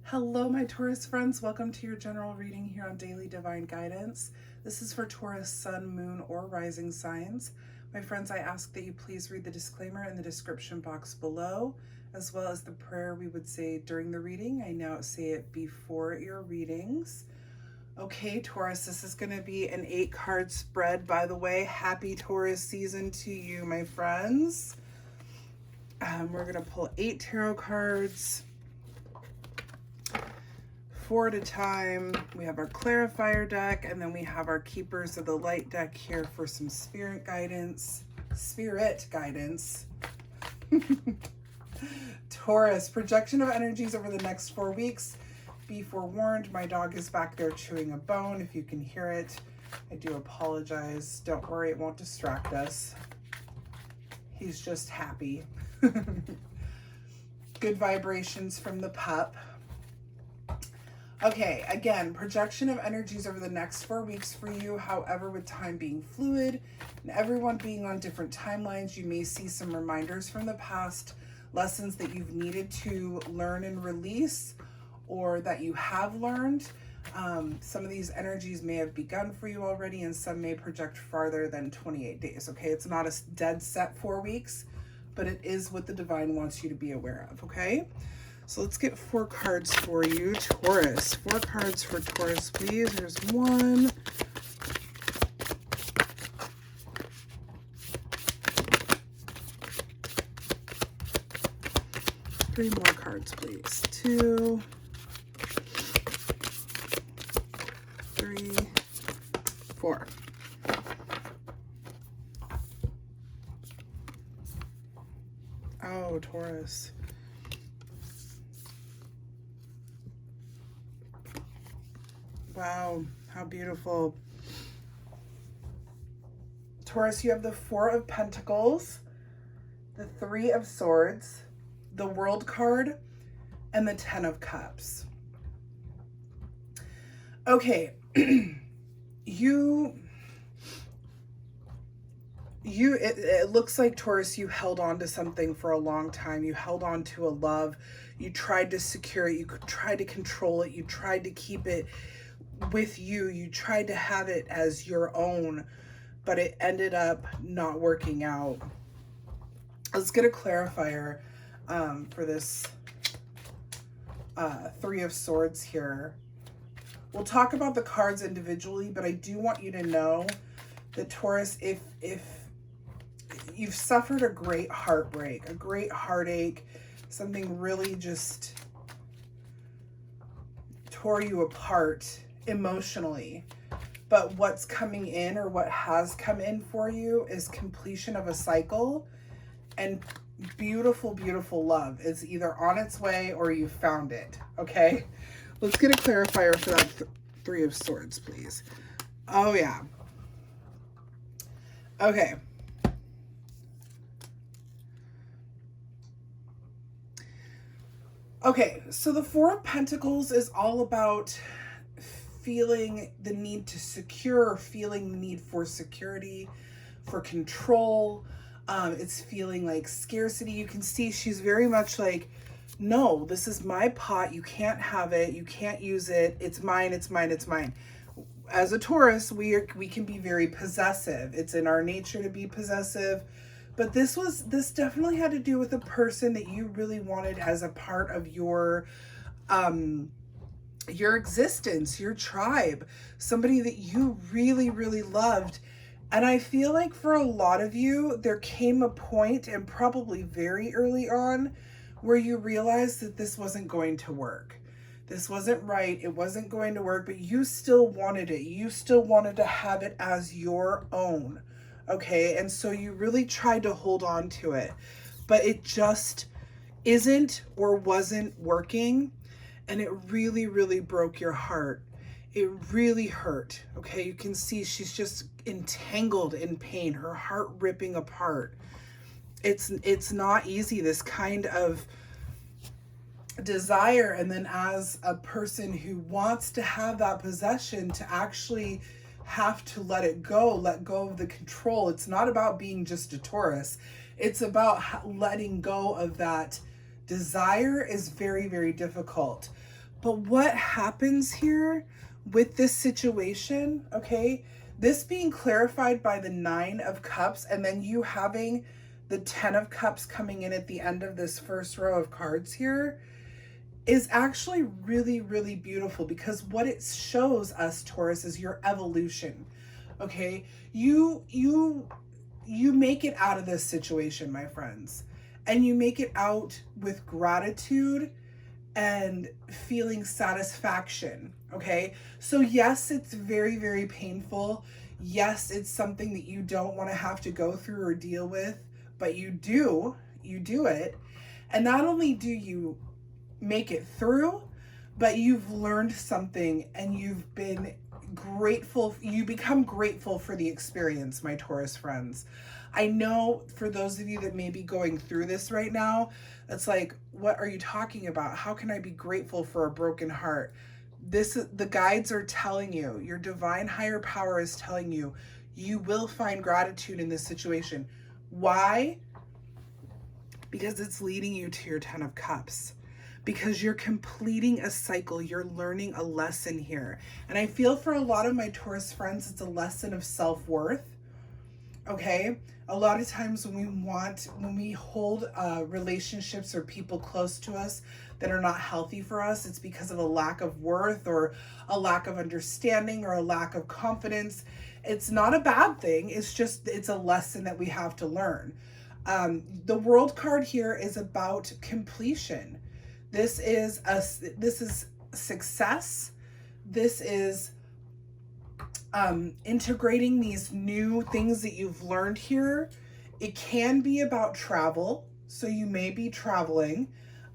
Hello, my Taurus friends. Welcome to your general reading here on Daily Divine Guidance. This is for Taurus, Sun, Moon, or Rising signs. My friends, I ask that you please read the disclaimer in the description box below, as well as the prayer we would say during the reading. I now say it before your readings. Okay, Taurus, this is going to be an 8-card spread, by the way. Happy Taurus season to you, my friends. We're going to pull 8 tarot cards. 4 at a time. We have our clarifier deck, and then we have our keepers of the light deck here for some spirit guidance. Taurus, projection of energies over the next 4 weeks. Be forewarned, my dog is back there chewing a bone. If you can hear it, I do apologize. Don't worry, it won't distract us. He's just happy. Good vibrations from the pup. Okay, again, projection of energies over the next 4 weeks for you. However, with time being fluid and everyone being on different timelines, you may see some reminders from the past, lessons that you've needed to learn and release, or that you have learned. Some of these energies may have begun for you already, and some may project farther than 28 days, okay? It's not a dead set 4 weeks, but it is what the divine wants you to be aware of, okay? So let's get 4 cards for you, Taurus. 4 cards for Taurus, please. There's 1. Three more cards, please. 2, 3, 4. Oh, Taurus. Wow, how beautiful. Taurus, you have the 4 of Pentacles, the 3 of Swords, the World card, and the 10 of Cups. Okay, it looks like, Taurus, you held on to something for a long time. You held on to a love. You tried to secure it. You tried to control it. You tried to keep it with you. You tried to have it as your own, but it ended up not working out. Let's get a clarifier for this 3 of Swords here. We'll talk about the cards individually, but I do want you to know that, Taurus, if you've suffered a great heartbreak, a great heartache, something really just tore you apart emotionally, but what's coming in, or what has come in for you, is completion of a cycle and beautiful, beautiful love. It's either on its way or you found it, okay? Let's get a clarifier for that 3 of Swords, please. Oh, yeah. Okay. Okay, so the 4 of Pentacles is all about feeling the need to secure, feeling the need for security, for control. It's feeling like scarcity. You can see she's very much like, no, this is my pot. You can't have it. You can't use it. It's mine. It's mine. It's mine. As a Taurus, we can be very possessive. It's in our nature to be possessive. But this definitely had to do with a person that you really wanted as a part of your existence, your tribe, somebody that you really, really loved. And I feel like for a lot of you, there came a point, and probably very early on, where you realized that this wasn't going to work. This wasn't right. It wasn't going to work, but you still wanted it. You still wanted to have it as your own. Okay, and so you really tried to hold on to it, but it just isn't or wasn't working, and it really, really broke your heart. It really hurt. Okay, you can see she's just entangled in pain, her heart ripping apart. It's not easy, this kind of desire, and then as a person who wants to have that possession, to actually have to let go of the control. It's not about being just a Taurus. It's about letting go of that desire is very, very difficult. But what happens here with this situation, okay, this being clarified by the 9 of Cups and then you having the 10 of Cups coming in at the end of this first row of cards here is actually really, really beautiful, because what it shows us, Taurus, is your evolution. Okay, you make it out of this situation, my friends, and you make it out with gratitude and feeling satisfaction. Okay, so yes, it's very, very painful. Yes, it's something that you don't want to have to go through or deal with, but you do it. And not only do you make it through, but you've learned something and you've been grateful. You become grateful for the experience, my Taurus friends. I know for those of you that may be going through this right now, it's like, what are you talking about? How can I be grateful for a broken heart? The guides are telling you, your divine higher power is telling you, you will find gratitude in this situation. Why? Because it's leading you to your 10 of Cups. Because you're completing a cycle, you're learning a lesson here. And I feel for a lot of my Taurus friends, it's a lesson of self-worth. Okay, a lot of times when we hold relationships or people close to us that are not healthy for us, it's because of a lack of worth or a lack of understanding or a lack of confidence. It's not a bad thing. It's a lesson that we have to learn. The World card here is about completion. This is success. This is integrating these new things that you've learned here. It can be about travel, so you may be traveling,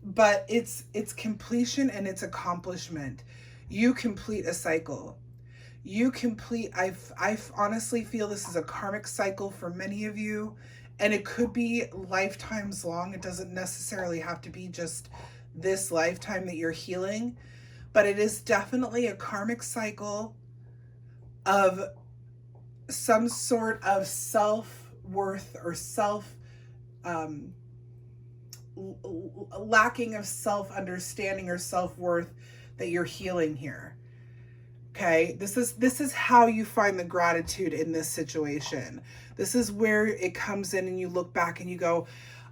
but it's completion and it's accomplishment. You complete a cycle. I honestly feel this is a karmic cycle for many of you, and it could be lifetimes long. It doesn't necessarily have to be just this lifetime that you're healing, but it is definitely a karmic cycle of some sort of self-worth or lacking of self-understanding or self-worth that you're healing here. Okay, this is how you find the gratitude in this situation. This is where it comes in and you look back and you go,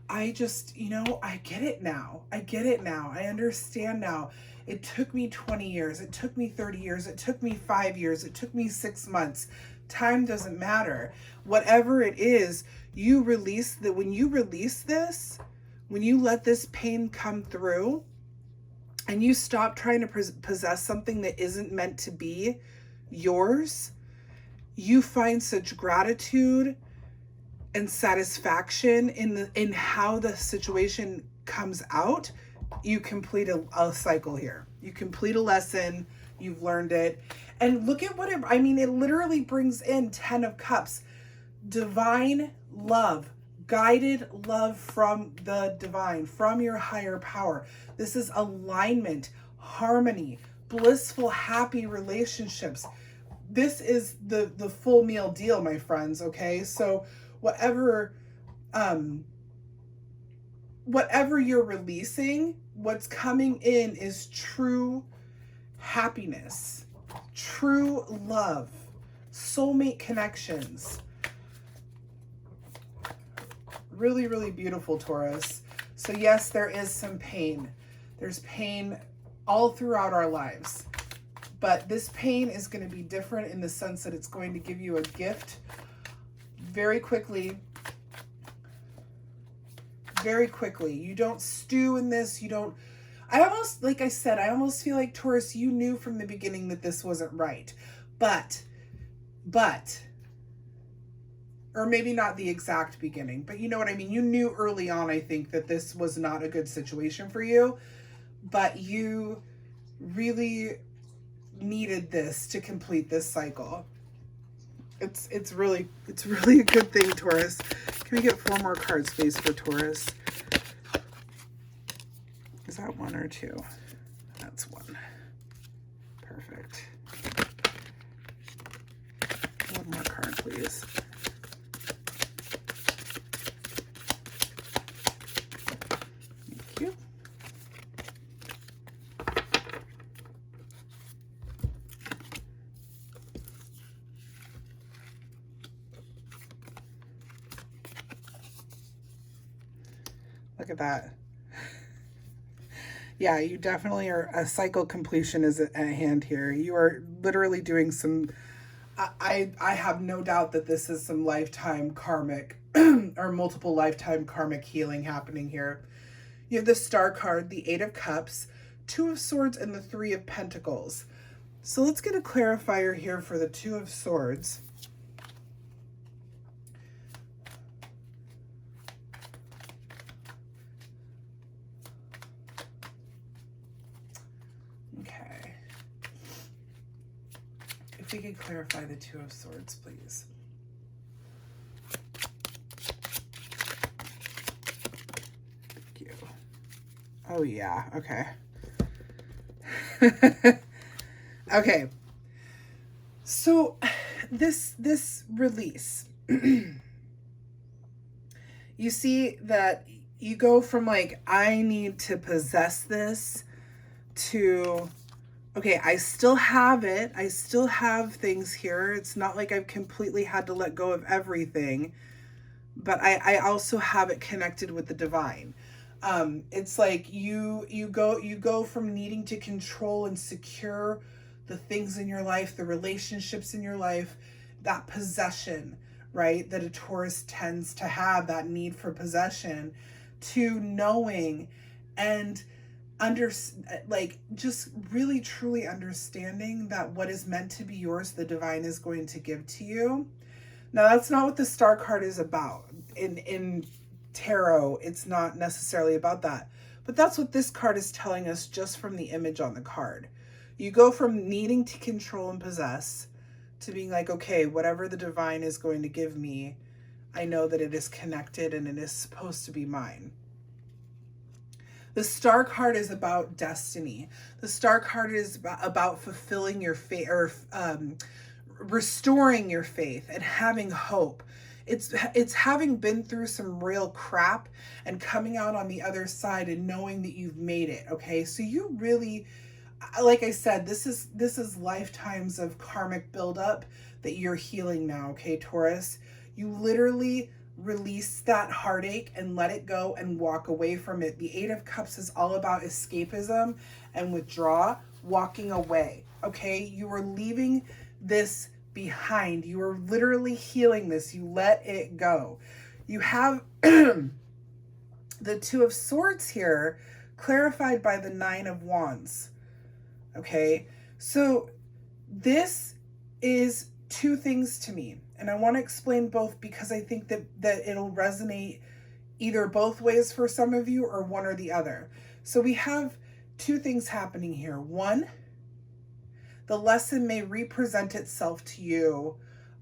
I just, I get it now. I get it now. I understand now. It took me 20 years. It took me 30 years. It took me 5 years. It took me 6 months. Time doesn't matter. Whatever it is, when you release this, when you let this pain come through and you stop trying to possess something that isn't meant to be yours, you find such gratitude and satisfaction in how the situation comes out. You complete a cycle here. You complete a lesson. You've learned it. And look at it literally brings in 10 of Cups. Divine love, guided love from the divine, from your higher power. This is alignment, harmony, blissful, happy relationships. This is the full meal deal, my friends, okay? So whatever you're releasing, what's coming in is true happiness, true love, soulmate connections. Really, really beautiful, Taurus. So yes, there is some pain. There's pain all throughout our lives. But this pain is going to be different in the sense that it's going to give you a gift very quickly. Very quickly. You don't stew in this. Like I said, I almost feel like, Taurus, you knew from the beginning that this wasn't right. But, or maybe not the exact beginning, but you know what I mean? You knew early on, I think, that this was not a good situation for you, but you really needed this to complete this cycle. It's really a good thing, Taurus. Can we get 4 more cards, please, for Taurus? Is that 1 or 2? That's 1. Perfect. 1 more card, please. Thank you. Look at that. Yeah, you definitely are. A cycle completion is at hand here. You are literally doing some. I have no doubt that this is some lifetime karmic or multiple lifetime karmic healing happening here. You have the Star card, the Eight of Cups, Two of Swords, and the Three of Pentacles. So let's get a clarifier here for the Two of Swords. Okay. If we could clarify the Two of Swords, please. Thank you. Oh, yeah. Okay. Okay. So this release, you see that you go from like, I need to possess this, to, okay, I still have it. I still have things here. It's not like I've completely had to let go of everything, but I also have it connected with the divine. It's like you go from needing to control and secure the things in your life, the relationships in your life, that possession, right? That a Taurus tends to have, that need for possession, to knowing and like just really truly understanding that what is meant to be yours, the divine is going to give to you. Now, that's not what the Star card is about. In tarot, it's not necessarily about that. But that's what this card is telling us just from the image on the card. You go from needing to control and possess to being like, okay, whatever the divine is going to give me, I know that it is connected and it is supposed to be mine. The Star card is about destiny. The Star card is about fulfilling your faith, or restoring your faith and having hope. It's having been through some real crap and coming out on the other side and knowing that you've made it. Okay, so you really, like I said, this is lifetimes of karmic buildup that you're healing now. Okay, Taurus, you literally release that heartache and let it go and walk away from it. The Eight of Cups is all about escapism and withdraw, walking away. Okay, you are leaving this behind. You are literally healing this. You let it go. You have the Two of Swords here, clarified by the Nine of Wands. Okay, so this is two things to me, and I want to explain both because I think that it'll resonate either both ways for some of you or one or the other. So we have two things happening here. One, the lesson may represent itself to you,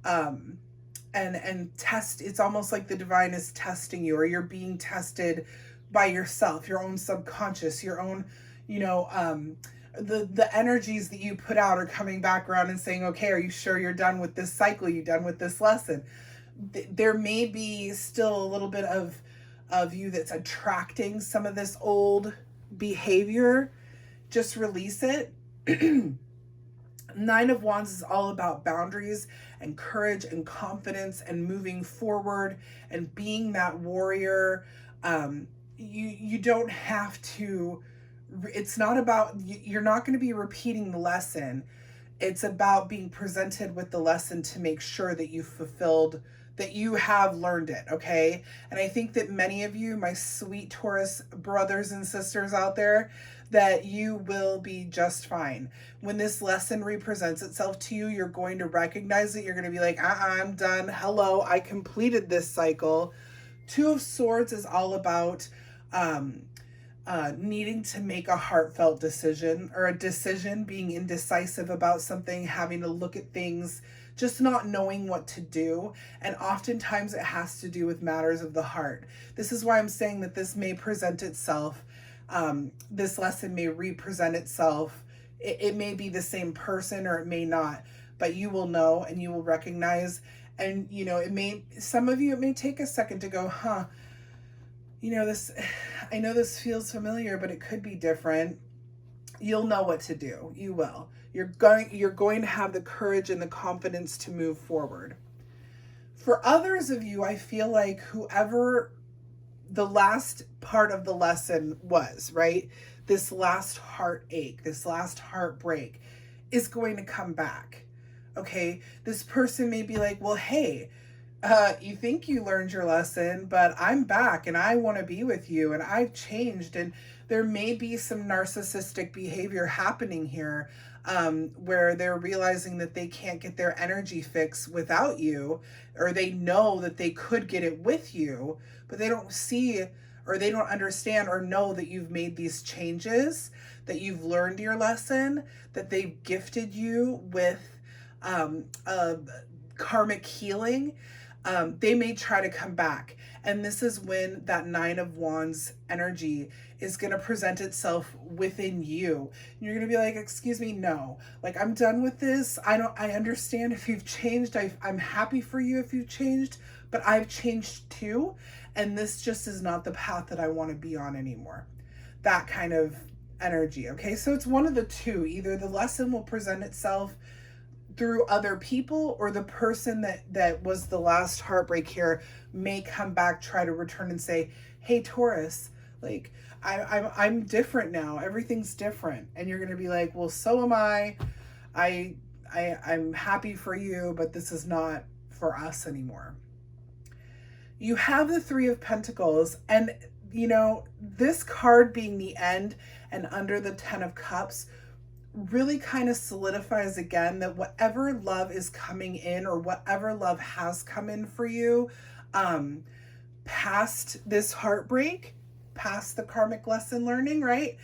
and test. It's almost like the divine is testing you, or you're being tested by yourself, your own subconscious, your own, the energies that you put out are coming back around and saying, okay, are you sure you're done with this cycle? You done with this lesson? There may be still a little bit of you that's attracting some of this old behavior. Just release it. Nine of Wands is all about boundaries and courage and confidence and moving forward and being that warrior. You don't have to, it's not about, you're not going to be repeating the lesson. It's about being presented with the lesson to make sure that you fulfilled, that you have learned it, okay? And I think that many of you, my sweet Taurus brothers and sisters out there, that you will be just fine. When this lesson represents itself to you, you're going to recognize it. You're going to be like, I'm done. Hello, I completed this cycle. Two of Swords is all about needing to make a heartfelt decision, or a decision, being indecisive about something, having to look at things, just not knowing what to do. And oftentimes it has to do with matters of the heart. This is why I'm saying that this may present itself. This lesson may represent itself. It may be the same person or it may not, but you will know and you will recognize. And, it may, some of you, it may take a second to go, I know this feels familiar, but it could be different. You'll know what to do. You will. You're going to have the courage and the confidence to move forward. For others of you, I feel like whoever the last part of the lesson was, right? This last heartache, this last heartbreak is going to come back. Okay. This person may be like, well, hey, you think you learned your lesson, but I'm back and I want to be with you and I've changed. And there may be some narcissistic behavior happening here, where they're realizing that they can't get their energy fix without you, or they know that they could get it with you, but they don't see or they don't understand or know that you've made these changes, that you've learned your lesson, that they've gifted you with karmic healing. They may try to come back. And this is when that Nine of Wands energy is going to present itself within you. And you're going to be like, excuse me, no, like, I'm done with this. I understand if you've changed. I'm happy for you if you've changed, but I've changed too. And this just is not the path that I want to be on anymore. That kind of energy. Okay. So it's one of the two. Either the lesson will present itself through other people, or the person that was the last heartbreak here may come back, try to return and say, hey, Taurus, like, I'm different now. Everything's different. And you're going to be like, well, so am I. I'm happy for you, but this is not for us anymore. You have the Three of Pentacles, and you know, this card being the end and under the Ten of Cups really kind of solidifies again that whatever love is coming in, or whatever love has come in for you, past this heartbreak, past the karmic lesson learning, right,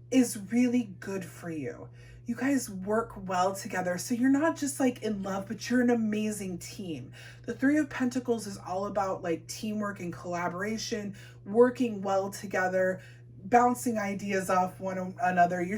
is really good for you. You guys work well together. So you're not just like in love, but you're an amazing team. The Three of Pentacles is all about like teamwork and collaboration, working well together, bouncing ideas off one another. You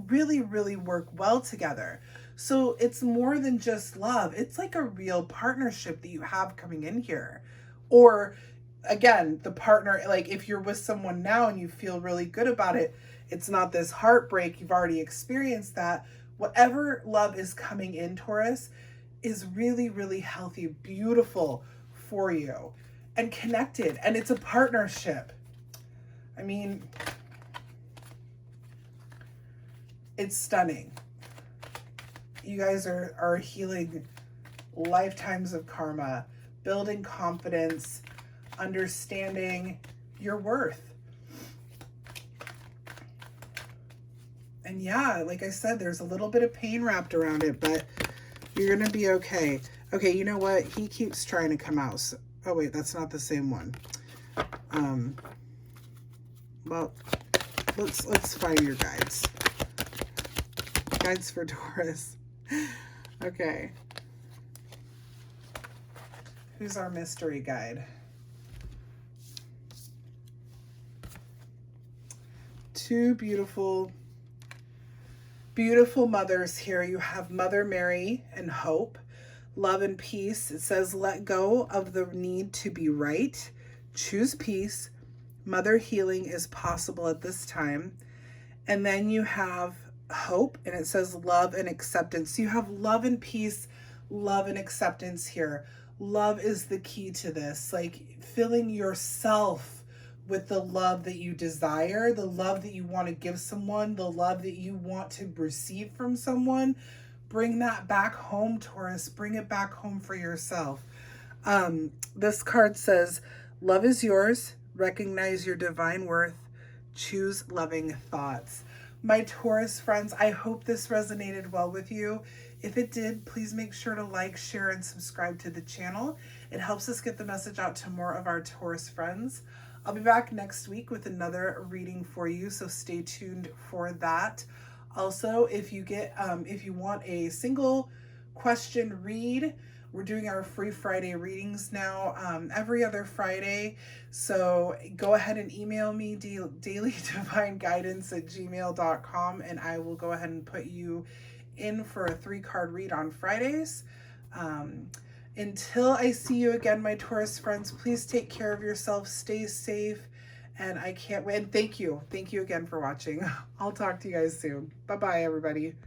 really, really work well together. So it's more than just love. It's like a real partnership that you have coming in here. Or again, the partner, like if you're with someone now and you feel really good about it, it's not this heartbreak. You've already experienced that. Whatever love is coming in, Taurus, is really, really healthy, beautiful for you, and connected. And it's a partnership. I mean, it's stunning. You guys are healing lifetimes of karma, building confidence, understanding your worth. And yeah, like I said, there's a little bit of pain wrapped around it, but you're going to be okay. Okay, you know what? He keeps trying to come out. So, oh, wait, that's not the same one. Well, let's find your guides. Guides for Taurus. Okay. Who's our mystery guide? Two beautiful mothers here. You have Mother Mary and Hope, love and peace. It says, let go of the need to be right. Choose peace. Mother healing is possible at this time. And then you have Hope, and it says love and acceptance. So you have love and peace, love and acceptance here. Love is the key to this, like filling yourself with the love that you desire, the love that you want to give someone, the love that you want to receive from someone. Bring that back home, Taurus. Bring it back home for yourself. This card says, love is yours. Recognize your divine worth. Choose loving thoughts. My Taurus friends, I hope this resonated well with you. If it did, please make sure to like, share, and subscribe to the channel. It helps us get the message out to more of our Taurus friends. I'll be back next week with another reading for you, so stay tuned for that. Also, if you want a single question read, we're doing our free Friday readings now, every other Friday. So go ahead and email me dailydivineguidance@gmail.com, and I will go ahead and put you in for a 3-card read on Fridays. Until I see you again, my Taurus friends, please take care of yourself, stay safe, and I can't wait. And thank you again for watching. I'll talk to you guys soon. Bye-bye, everybody.